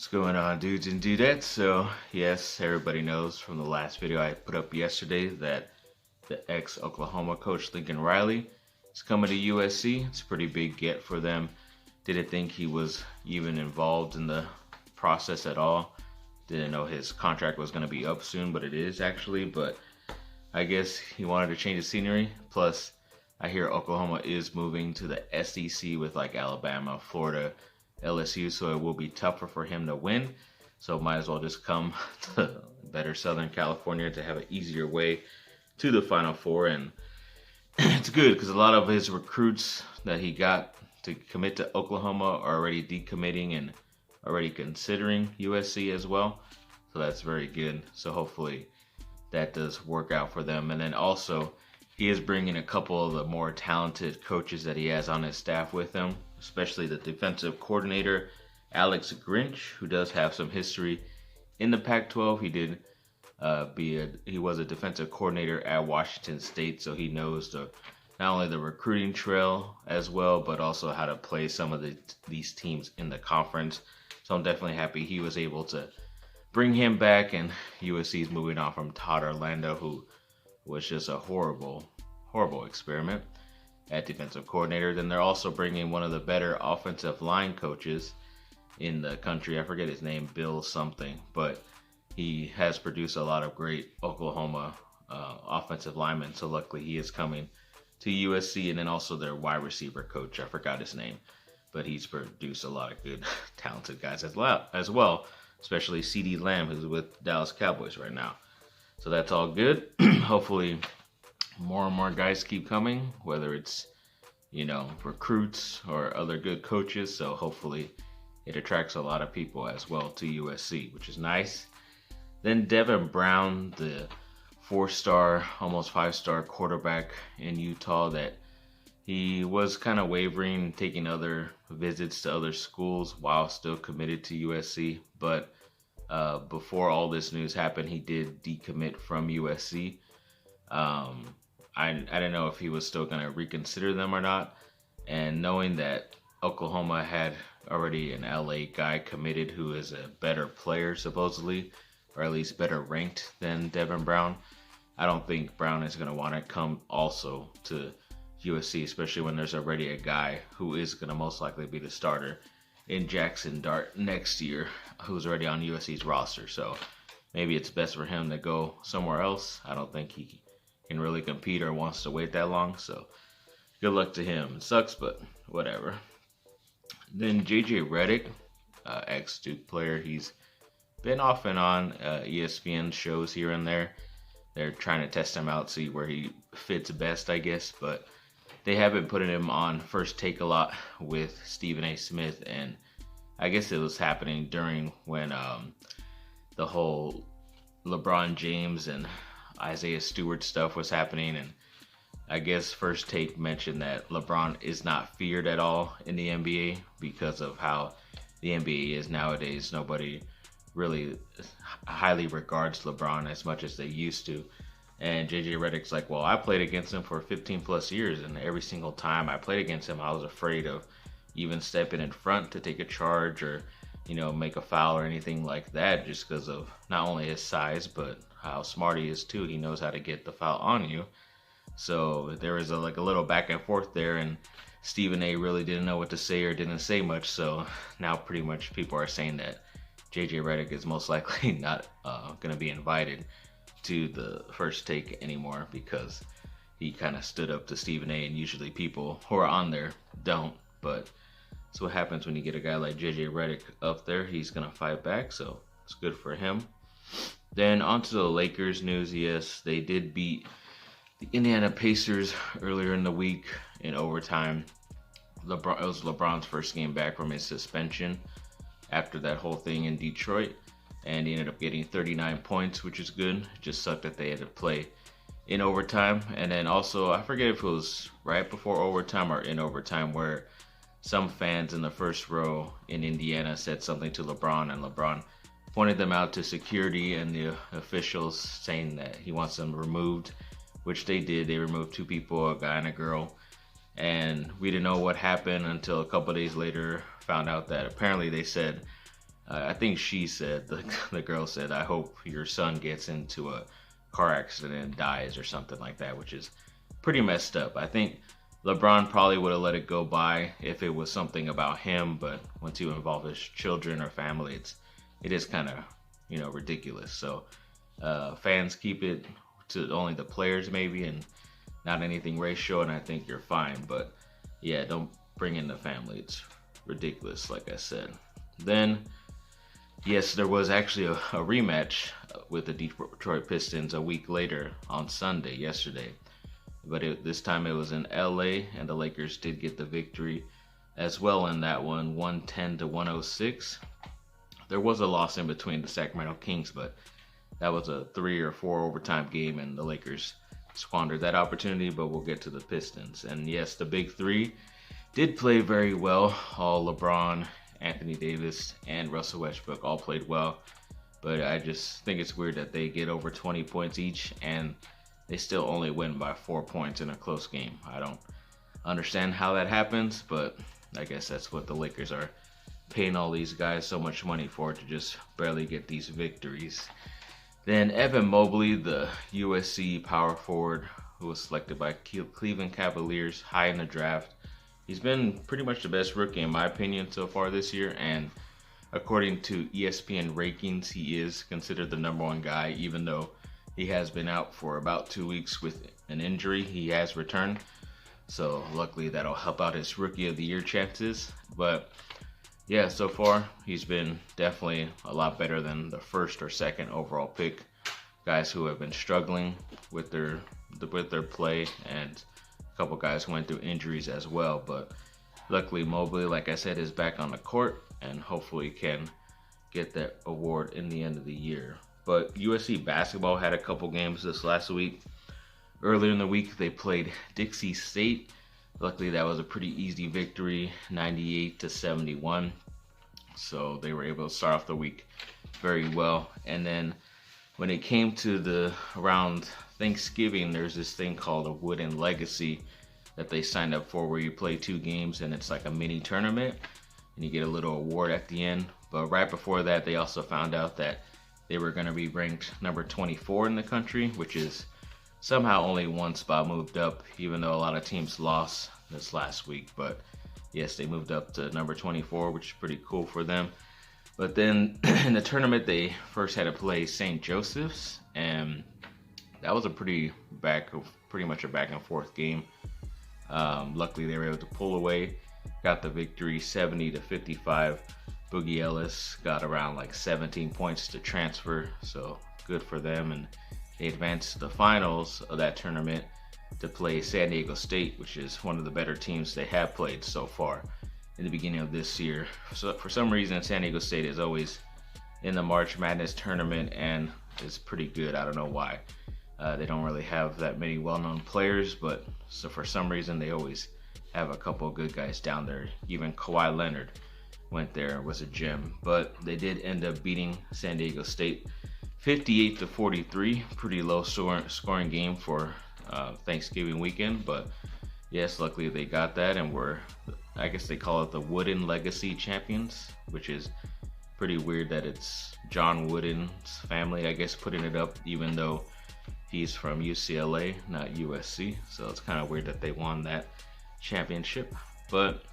What's going on, dudes and dudettes? So, yes, everybody knows from the last video I put up yesterday that the ex-Oklahoma coach Lincoln Riley is coming to USC. It's a pretty big get for them. Didn't think he was even involved in the process at all. Didn't know his contract was going to be up soon, but it is actually. But I guess he wanted to change the scenery. Plus, I hear Oklahoma is moving to the SEC with like Alabama, Florida, LSU, so it will be tougher for him to win. So might as well just come to better Southern California to have an easier way to the Final Four. And it's good because a lot of his recruits that he got to commit to Oklahoma are already decommitting and already considering USC as well. So that's very good. So hopefully that does work out for them. And then also, he is bringing a couple of the more talented coaches that he has on his staff with him, especially the defensive coordinator, Alex Grinch, who does have some history in the Pac-12. He was a defensive coordinator at Washington State, so he knows not only the recruiting trail as well, but also how to play some of these teams in the conference. So I'm definitely happy he was able to bring him back, and USC is moving on from Todd Orlando, who was just a horrible experiment at defensive coordinator. Then they're also bringing one of the better offensive line coaches in the country. I forget his name, Bill something, but he has produced a lot of great Oklahoma offensive linemen. So luckily he is coming to USC. And then also their wide receiver coach, I forgot his name, but he's produced a lot of good talented guys as well, especially CeeDee Lamb, who's with Dallas Cowboys right now. So that's all good. Hopefully more and more guys keep coming, whether it's, recruits or other good coaches. So hopefully it attracts a lot of people as well to USC, which is nice. Then Devin Brown, the 4-star, almost 5-star quarterback in Utah, that he was kind of wavering, taking other visits to other schools while still committed to USC. But before all this news happened, he did decommit from USC. I didn't know if he was still going to reconsider them or not. And knowing that Oklahoma had already an LA guy committed who is a better player, supposedly, or at least better ranked than Devin Brown, I don't think Brown is going to want to come also to USC, especially when there's already a guy who is going to most likely be the starter in Jackson Dart next year, who's already on USC's roster. So maybe it's best for him to go somewhere else. I don't think he can really compete or wants to wait that long. So good luck to him. It sucks, but whatever. Then JJ Redick, ex-Duke player, he's been off and on ESPN shows here and there. They're trying to test him out, see where he fits best, I guess. But they have been putting him on First Take a lot with Stephen A. Smith. And I guess it was happening during when the whole LeBron James and Isaiah Stewart stuff was happening. And I guess First Take mentioned that LeBron is not feared at all in the NBA because of how the NBA is nowadays. Nobody really highly regards LeBron as much as they used to. And JJ Redick's like, well, I played against him for 15 plus years, and every single time I played against him, I was afraid of even stepping in front to take a charge or, make a foul or anything like that, just because of not only his size, but how smart he is too. He knows how to get the foul on you. So there was a little back and forth there, and Stephen A. really didn't know what to say or didn't say much. So now pretty much people are saying that JJ Redick is most likely not going to be invited to the First Take anymore because he kind of stood up to Stephen A. And usually people who are on there don't. But that's what happens when you get a guy like JJ Redick up there. He's going to fight back, so it's good for him. Then on to the Lakers news. Yes, they did beat the Indiana Pacers earlier in the week in overtime. It was LeBron's first game back from his suspension after that whole thing in Detroit, and he ended up getting 39 points, which is good. It just sucked that they had to play in overtime. And then also, I forget if it was right before overtime or in overtime, where some fans in the first row in Indiana said something to LeBron, and LeBron pointed them out to security and the officials, saying that he wants them removed, which they did. They removed 2 people, a guy and a girl. And we didn't know what happened until a couple days later, found out that apparently they said I think she said, the girl said, I hope your son gets into a car accident and dies or something like that, which is pretty messed up. I think LeBron probably would have let it go by if it was something about him, but once you involve his children or family, it is kind of, ridiculous. So fans keep it to only the players maybe, and not anything racial, and I think you're fine. But yeah, don't bring in the family. It's ridiculous, like I said. Then, yes, there was actually a rematch with the Detroit Pistons a week later on Sunday, yesterday. But this time it was in LA, and the Lakers did get the victory as well in that one, 110 to 106. There was a loss in between the Sacramento Kings, but that was a 3 or 4 overtime game, and the Lakers squandered that opportunity. But we'll get to the Pistons. And yes, the big three did play very well. All LeBron, Anthony Davis, and Russell Westbrook all played well. But I just think it's weird that they get over 20 points each, and they still only win by 4 points in a close game. I don't understand how that happens, but I guess that's what the Lakers are paying all these guys so much money for, to just barely get these victories. Then Evan Mobley, the USC power forward who was selected by Cleveland Cavaliers high in the draft. He's been pretty much the best rookie in my opinion so far this year, and according to ESPN rankings, he is considered the #1 guy, even though he has been out for about 2 weeks with an injury. He has returned, so luckily that'll help out his Rookie of the Year chances. But yeah, so far he's been definitely a lot better than the first or second overall pick guys who have been struggling with their play, and a couple guys who went through injuries as well. But luckily Mobley, like I said, is back on the court and hopefully can get that award in the end of the year. But USC basketball had a couple games this last week. Earlier in the week they played Dixie State. Luckily that was a pretty easy victory, 98 to 71. So they were able to start off the week very well. And then when it came to around Thanksgiving, there's this thing called a Wooden Legacy that they signed up for, where you play 2 games and it's like a mini tournament and you get a little award at the end. But right before that, they also found out that they were going to be ranked number 24 in the country, which is somehow only 1 spot moved up, even though a lot of teams lost this last week. But yes, they moved up to number 24, which is pretty cool for them. But then in the tournament, they first had to play St. Joseph's, and that was a pretty much a back and forth game. Luckily, they were able to pull away, got the victory 70 to 55. Boogie Ellis got around like 17 points to transfer, so good for them. And they advanced to the finals of that tournament to play San Diego State, which is one of the better teams they have played so far in the beginning of this year. So for some reason, San Diego State is always in the March Madness tournament and is pretty good. I don't know why. They don't really have that many well-known players, but so for some reason they always have a couple of good guys down there. Even Kawhi Leonard went there, was a gem. But they did end up beating San Diego State 58 to 43. Pretty low scoring game for Thanksgiving weekend, but yes, luckily they got that, and I guess they call it the Wooden Legacy champions, which is pretty weird that it's John Wooden's family, I guess, putting it up, even though he's from UCLA, not USC. So it's kind of weird that they won that championship. But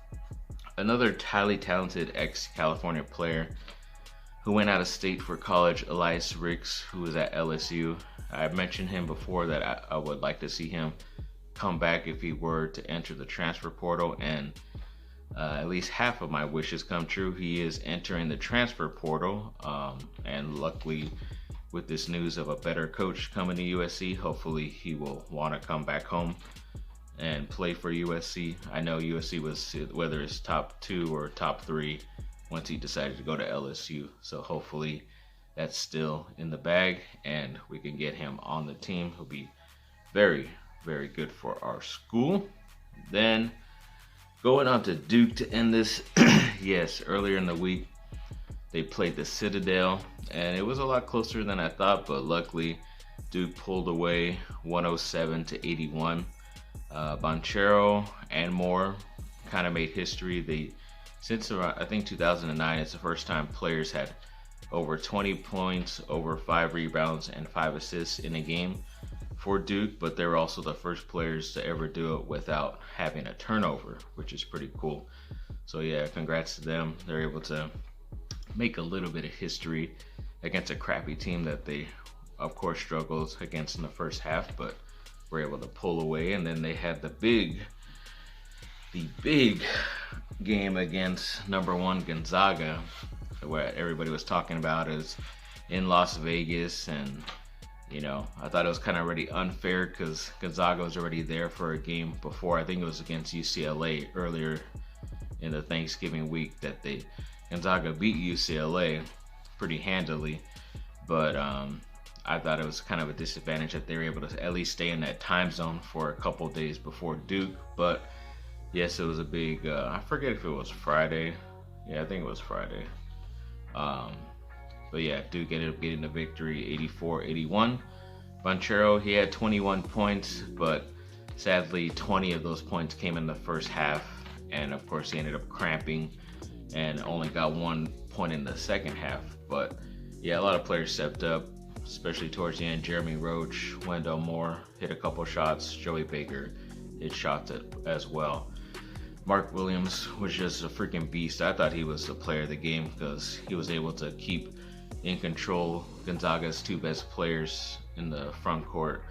another highly talented ex-California player who went out of state for college, Elias Ricks, who was at LSU. I mentioned him before that I would like to see him come back if he were to enter the transfer portal, and at least half of my wishes come true. He is entering the transfer portal, and luckily with this news of a better coach coming to USC, hopefully he will want to come back home and play for USC. I know USC was, whether it's top 2 or top 3, once he decided to go to LSU. So hopefully that's still in the bag and we can get him on the team. He'll be very, very good for our school. Then going on to Duke to end this. Yes, earlier in the week they played the Citadel and it was a lot closer than I thought, but luckily Duke pulled away 107 to 81. Banchero and Moore kind of made history. They since around, I think 2009, it's the first time players had over 20 points, over 5 rebounds, and 5 assists in a game for Duke, but they were also the first players to ever do it without having a turnover, which is pretty cool. So yeah, congrats to them. They're able to make a little bit of history against a crappy team that they, of course, struggled against in the first half, but were able to pull away. And then they had the big game against #1 Gonzaga, where everybody was talking about is in Las Vegas. And I thought it was kind of already unfair because Gonzaga was already there for a game before. I think it was against UCLA earlier in the Thanksgiving week that Gonzaga beat UCLA pretty handily. But I thought it was kind of a disadvantage that they were able to at least stay in that time zone for a couple days before Duke. But yes, it was a big, I forget if it was Friday. Yeah, I think it was Friday. But yeah, Duke ended up getting the victory 84-81. Banchero, he had 21 points, but sadly 20 of those points came in the first half. And of course he ended up cramping and only got 1 point in the second half. But yeah, a lot of players stepped up, especially towards the end. Jeremy Roach, Wendell Moore hit a couple shots. Joey Baker hit shots as well. Mark Williams was just a freaking beast. I thought he was the player of the game because he was able to keep in control Gonzaga's 2 best players in the front court,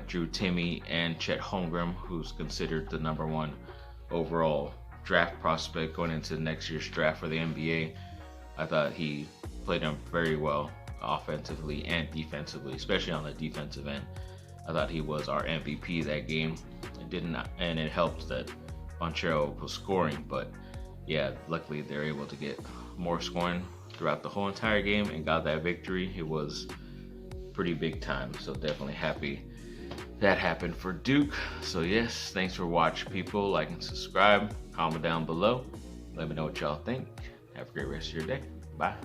Drew Timme and Chet Holmgren, who's considered the #1 overall draft prospect going into next year's draft for the NBA. I thought he played him very well offensively and defensively, especially on the defensive end. I thought he was our MVP that game. And it helped that Banchero was scoring, but yeah, luckily they're able to get more scoring throughout the whole entire game and got that victory. It was pretty big time, so definitely happy that happened for Duke. So yes, thanks for watching, people. Like and subscribe, comment down below, let me know what y'all think. Have a great rest of your day. Bye.